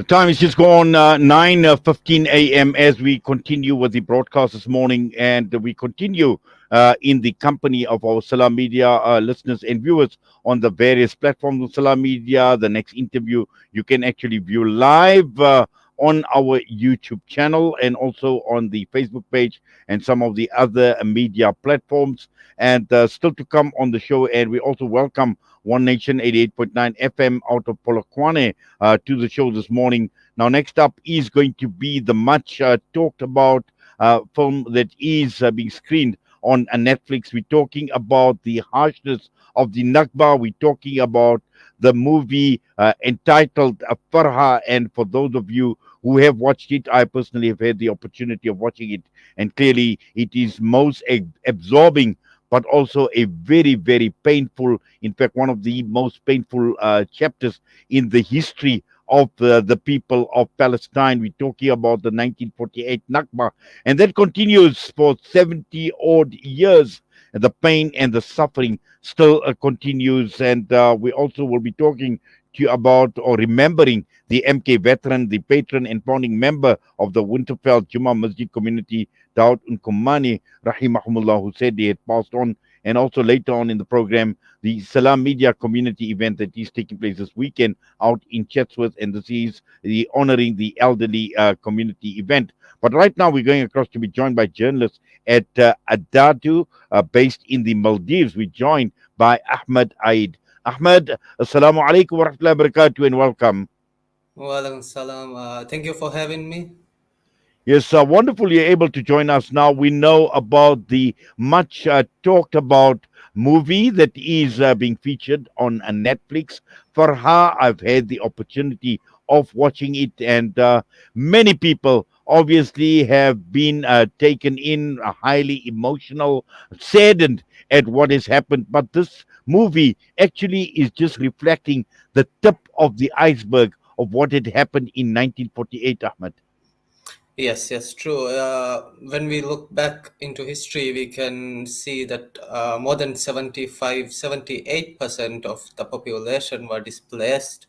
The time is just gone 9:15 a.m. as we continue with the broadcast this morning, and we continue in the company of our Salam Media listeners and viewers on the various platforms of Salam Media. The next interview you can actually view live on our YouTube channel and also on the Facebook page and some of the other media platforms. And still to come on the show, and we also welcome One Nation 88.9 FM out of Polokwane to the show this morning. Now, next up is going to be the much talked about film that is being screened on Netflix. We're talking about the harshness of the Nakba. We're talking about the movie entitled Farha. And for those of you who have watched it, I personally have had the opportunity of watching it. And clearly, it is most absorbing, but also a very, very painful, in fact, one of the most painful chapters in the history of the people of Palestine. We're talking about the 1948 Nakba, and that continues for 70 odd years. And the pain and the suffering still continues. And we also will be talking to you about or remembering the MK veteran, the patron and founding member of the Winterfeld Juma Masjid community, Daud Nkumani, Rahimahumullah, who said he had passed on. And also later on in the program, the Salam Media community event that is taking place this weekend out in Chatsworth, and this is the honoring the elderly community event. But right now, we're going across to be joined by journalists at Adadu, based in the Maldives. We're joined by Ahmed Aid. Ahmed, Assalamu alaikum wa rahmatullahi wa barakatuh, and welcome. Walaikum salam. Thank you for having me. Yes, wonderful you're able to join us now. We know about the much talked about movie that is being featured on Netflix. Farha, I've had the opportunity of watching it, and many people obviously have been taken in, highly emotional, saddened at what has happened. But this movie actually is just reflecting the tip of the iceberg of what had happened in 1948, Ahmed. Yes, true. When we look back into history, we can see that more than 78% of the population were displaced.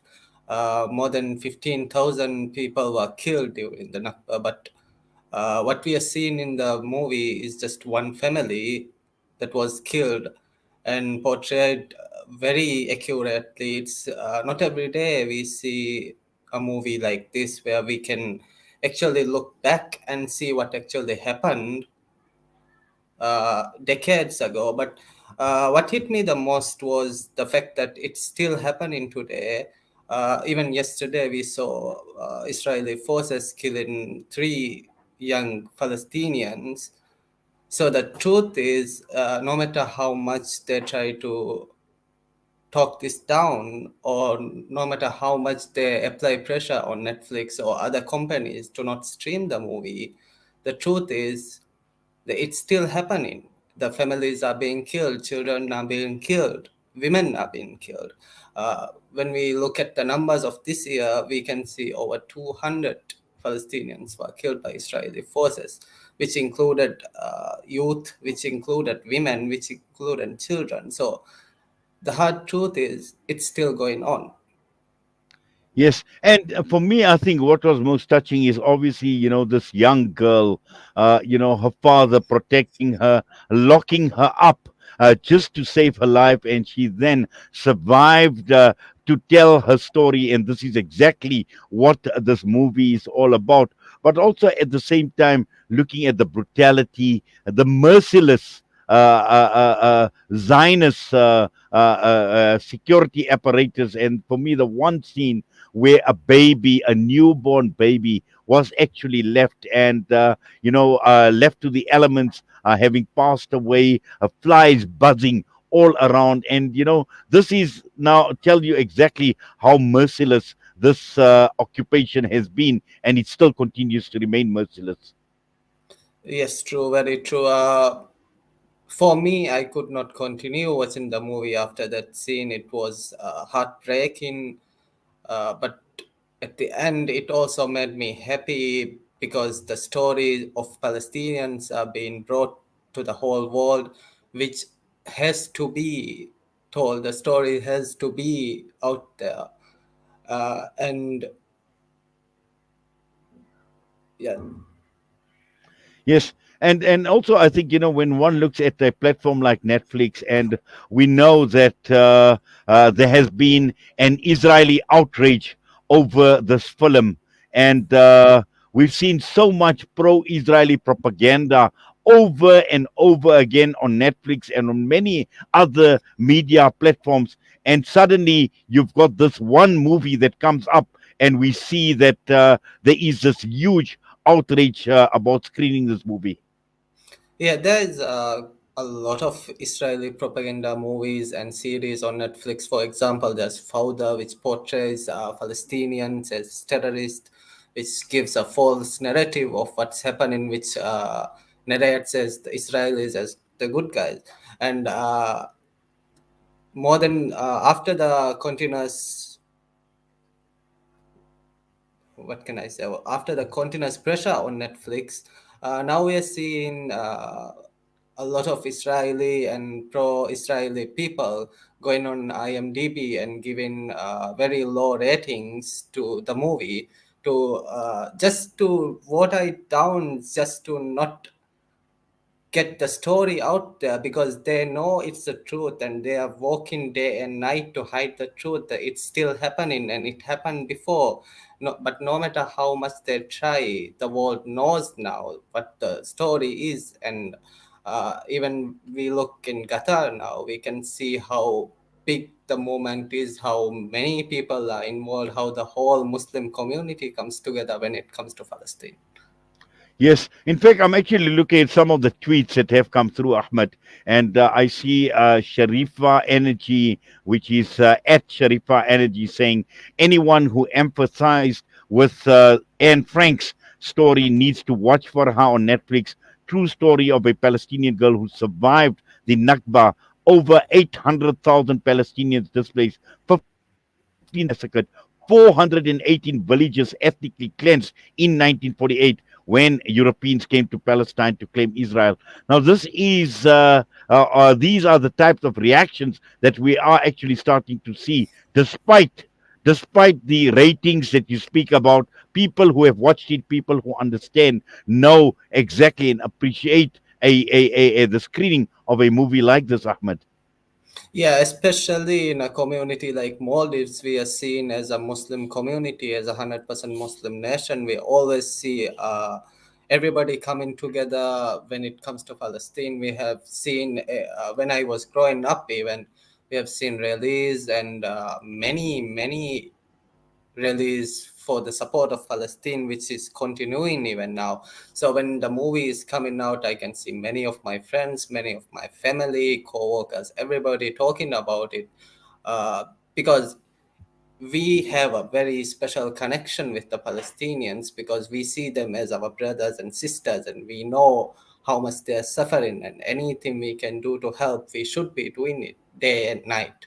More than 15,000 people were killed during the Nakba. But what we are seeing in the movie is just one family that was killed and portrayed very accurately. It's not every day we see a movie like this where we can actually look back and see what actually happened decades ago. But what hit me the most was the fact that it's still happening today. Even yesterday, we saw Israeli forces killing three young Palestinians. So the truth is, no matter how much they try to talk this down, or no matter how much they apply pressure on Netflix or other companies to not stream the movie, the truth is that it's still happening. The families are being killed, children are being killed, women are being killed. When we look at the numbers of this year, we can see over 200 Palestinians were killed by Israeli forces, which included youth, which included women, which included children. So the hard truth is it's still going on. Yes, and for me, I think what was most touching is obviously, this young girl, her father protecting her, locking her up just to save her life, and she then survived to tell her story. And this is exactly what this movie is all about. But also at the same time, looking at the brutality, the merciless. Zionist security apparatus, and for me, the one scene where a baby, a newborn baby, was actually left and left to the elements, having passed away, flies buzzing all around. And this is now tell you exactly how merciless this occupation has been, and it still continues to remain merciless. Yes, true, very true. For me, I could not continue watching the movie after that scene. It was heartbreaking, but at the end, it also made me happy because the story of Palestinians are being brought to the whole world, which has to be told. The story has to be out there, and Yeah. Yes, and also I think when one looks at a platform like Netflix, and we know that there has been an Israeli outrage over this film, and we've seen so much pro-Israeli propaganda over and over again on Netflix and on many other media platforms, and suddenly you've got this one movie that comes up, and we see that there is this huge outrage about screening this movie. Yeah, there's a lot of Israeli propaganda movies and series on Netflix. For example, there's Fauda, which portrays Palestinians as terrorists, which gives a false narrative of what's happening, which narrates as the Israelis as the good guys. And more than after the continuous, what can I say? Well, after the continuous pressure on Netflix, now we are seeing a lot of Israeli and pro-Israeli people going on IMDb and giving very low ratings to the movie to just to water it down, just to not get the story out there because they know it's the truth and they are working day and night to hide the truth that it's still happening and it happened before. No, but no matter how much they try, the world knows now what the story is. And even we look in Qatar now, we can see how big the movement is, how many people are involved, how the whole Muslim community comes together when it comes to Palestine. Yes, in fact, I'm actually looking at some of the tweets that have come through, Ahmed, and I see Sharifa Energy, which is at Sharifa Energy, saying anyone who empathized with Anne Frank's story needs to watch Farha on Netflix. True story of a Palestinian girl who survived the Nakba. Over 800,000 Palestinians displaced, 15,000 massacred, 418 villages ethnically cleansed in 1948 when Europeans came to Palestine to claim Israel. Now, these are the types of reactions that we are actually starting to see, despite the ratings that you speak about. People who have watched it, people who understand, know exactly and appreciate the screening of a movie like this, Ahmed. Yeah, especially in a community like Maldives, we are seen as a Muslim community, as a 100% Muslim nation. We always see everybody coming together when it comes to Palestine. We have seen, when I was growing up, even, we have seen rallies and many rallies for the support of Palestine, which is continuing even now. So when the movie is coming out, I can see many of my friends, many of my family, co-workers, everybody talking about it, because we have a very special connection with the Palestinians because we see them as our brothers and sisters, and we know how much they are suffering, and anything we can do to help, we should be doing it day and night.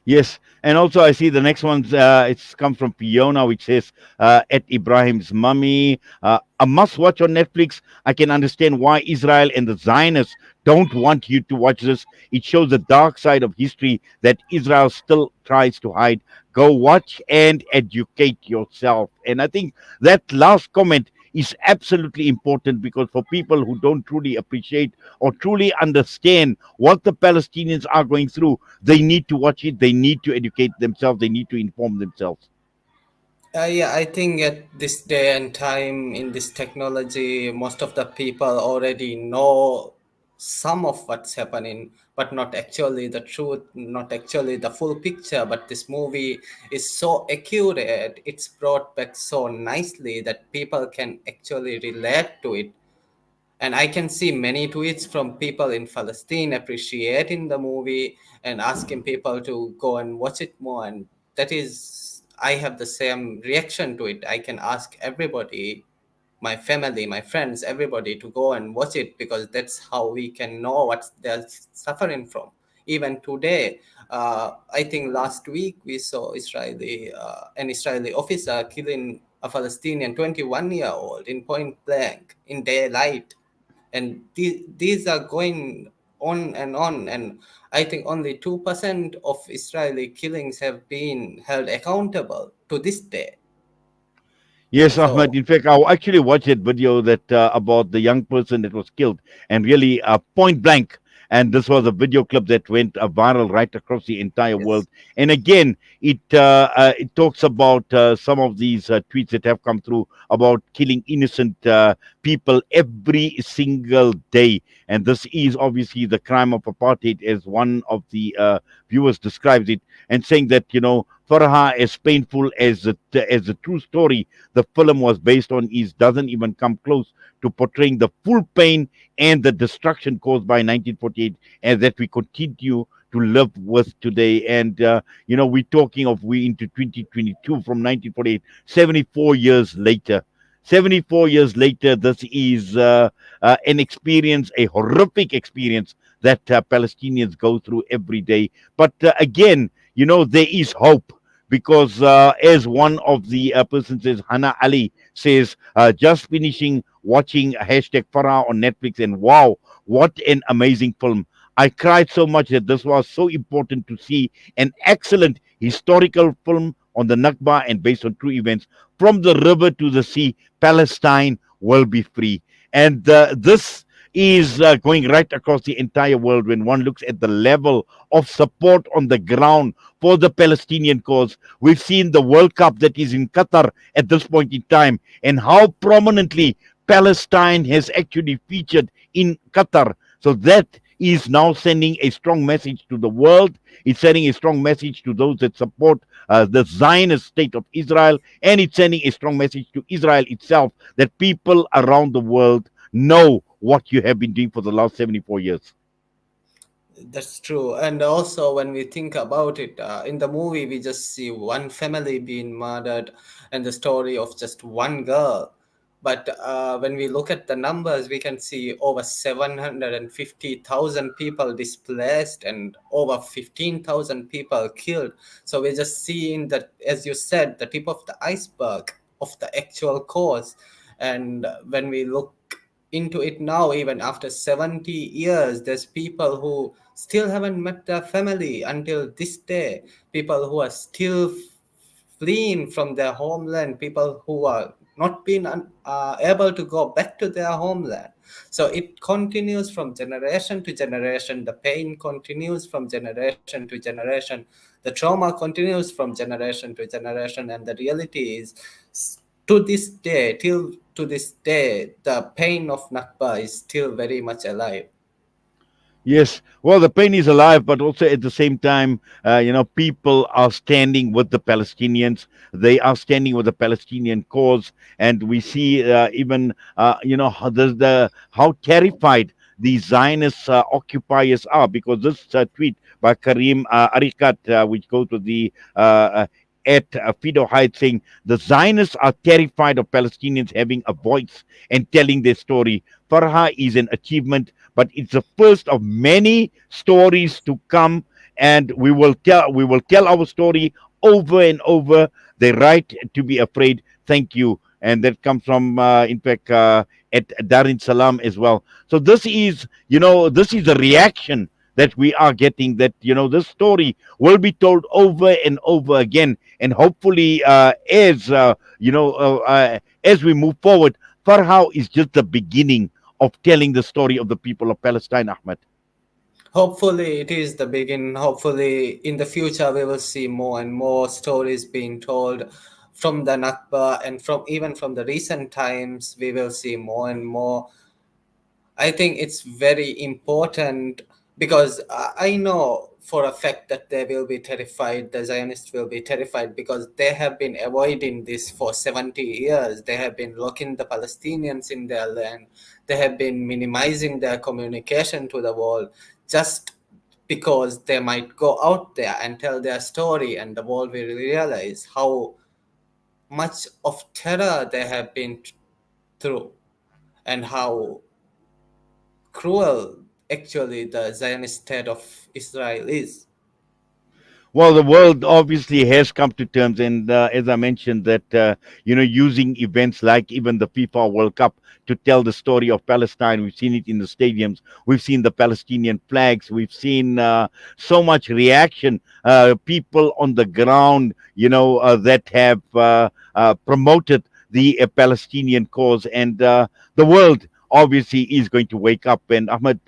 Yes, and also I see the next one's it's come from Fiona, which says at Ibrahim's mummy, a must-watch on Netflix. I can understand why Israel and the Zionists don't want you to watch this. It shows the dark side of history that Israel still tries to hide. Go watch and educate yourself. And I think that last comment is absolutely important because for people who don't truly appreciate or truly understand what the Palestinians are going through, they need to watch it. They need to educate themselves. They need to inform themselves. Yeah, I think at this day and time in this technology, most of the people already know some of what's happening, but not actually the truth, not actually the full picture. But this movie is so accurate, it's brought back so nicely that people can actually relate to it. And I can see many tweets from people in Palestine appreciating the movie and asking people to go and watch it more. And that is, I have the same reaction to it. I can ask everybody, my family, my friends, everybody to go and watch it because that's how we can know what they're suffering from. Even today, I think last week we saw an Israeli officer killing a Palestinian 21-year-old in point blank in daylight, and these are going on and on. And I think only 2% of Israeli killings have been held accountable to this day. Yes, Ahmed. So In fact, I actually watched that video that about the young person that was killed, and really point blank. And this was a video clip that went viral right across the entire world. yes, And again, it talks about some of these tweets that have come through about killing innocent people every single day. And this is obviously the crime of apartheid, as one of the viewers describes it, and saying that Farha, as painful as the true story the film was based on, is doesn't even come close to portraying the full pain and the destruction caused by 1948, and that we continue to live with today. And we're talking of we into 2022 from 1948, 74 years later. 74 years later, this is an experience, a horrific experience that Palestinians go through every day. But again, there is hope because as one of the person says, Hana Ali says, just finishing watching hashtag Farah on Netflix, and wow, what an amazing film. I cried so much that this was so important to see an excellent historical film on the Nakba and based on true events. From the river to the sea, Palestine will be free. And this is going right across the entire world when one looks at the level of support on the ground for the Palestinian cause. We've seen the World Cup that is in Qatar at this point in time, and how prominently Palestine has actually featured in Qatar. So that is now sending a strong message to the world. It's sending a strong message to those that support the Zionist state of Israel, and it's sending a strong message to Israel itself that people around the world know what you have been doing for the last 74 years. that's true. And also, when we think about it, in the movie, we just see one family being murdered and the story of just one girl. But when we look at the numbers, we can see over 750,000 people displaced and over 15,000 people killed. So we're just seeing that, as you said, the tip of the iceberg of the actual cause. And when we look into it now, even after 70 years, there's people who still haven't met their family until this day, people who are still fleeing from their homeland, people who are not being able to go back to their homeland. So it continues from generation to generation, the pain continues from generation to generation, the trauma continues from generation to generation, and the reality is, to this day, till to this day, the pain of Nakba is still very much alive. Yes, well, the pain is alive, but also at the same time, people are standing with the Palestinians. They are standing with the Palestinian cause, and we see even, how terrified the Zionist occupiers are, because this tweet by Karim Arikat, which goes to the at Fido Hyde, saying the Zionists are terrified of Palestinians having a voice and telling their story. Farha is an achievement, but it's the first of many stories to come, and we will tell our story over and over. The right to be afraid. Thank you. And that comes from in fact at Darin Salam as well. So this is a reaction that we are getting, that this story will be told over and over again, and hopefully as we move forward, Farha is just the beginning of telling the story of the people of Palestine, Ahmed. Hopefully, it is the beginning. Hopefully, in the future, we will see more and more stories being told from the Nakba, and from even from the recent times, we will see more and more. I think it's very important because I know for a fact that they will be terrified, the Zionists will be terrified, because they have been avoiding this for 70 years. They have been locking the Palestinians in their land. They have been minimizing their communication to the world just because they might go out there and tell their story, and the world will realize how much of terror they have been through, and how cruel actually the Zionist state of Israel is. Well, the world obviously has come to terms, and as I mentioned, that using events like even the FIFA World Cup to tell the story of Palestine. We've seen it in the stadiums. We've seen the Palestinian flags. We've seen so much reaction. People on the ground, that have promoted the Palestinian cause, and the world obviously is going to wake up. And Ahmed,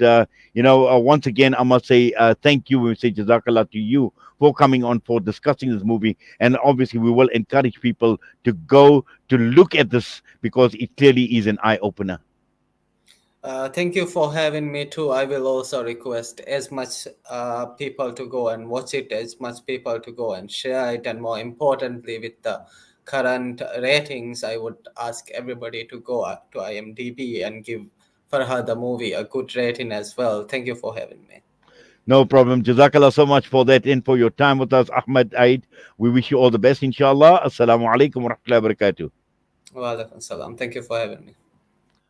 once again, I must say thank you. We say Jazakallah to you for coming on for discussing this movie. And obviously, we will encourage people to go to look at this because it clearly is an eye opener. Thank you for having me too. I will also request as much people to go and watch it, as much people to go and share it, and more importantly, with the current ratings, I would ask everybody to go to IMDb and give Farha the movie a good rating as well. Thank you for having me. No problem. Jazakallah so much for that and for your time with us, Ahmed Aid. We wish you all the best, inshallah. Assalamu alaikum wa rahmatullahi wa barakatuh. Wa alaikum salam. Thank you for having me.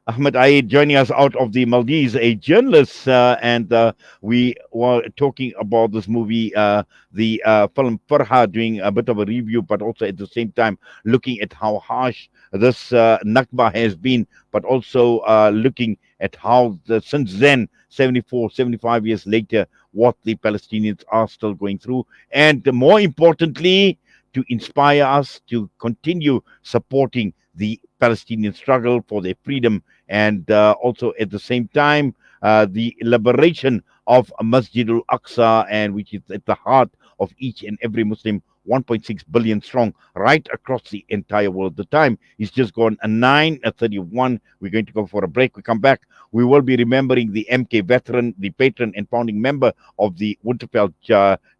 Ahmed Aid joining us out of the Maldives, a journalist, and we were talking about this movie, the film Farha, doing a bit of a review, but also at the same time looking at how harsh this Nakba has been, but also looking at how since then, 74, 75 years later, what the Palestinians are still going through, and more importantly, to inspire us to continue supporting the Palestinian struggle for their freedom, and also at the same time the liberation of Masjid al-Aqsa, and which is at the heart of each and every Muslim, 1.6 billion strong, right across the entire world. The time is just gone 9:31. We're going to go for a break. We come back. We will be remembering the MK veteran, the patron and founding member of the Winterfeld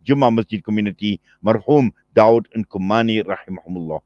Jummah Masjid community, Marhum Daud and Kumani, rahimahumullah.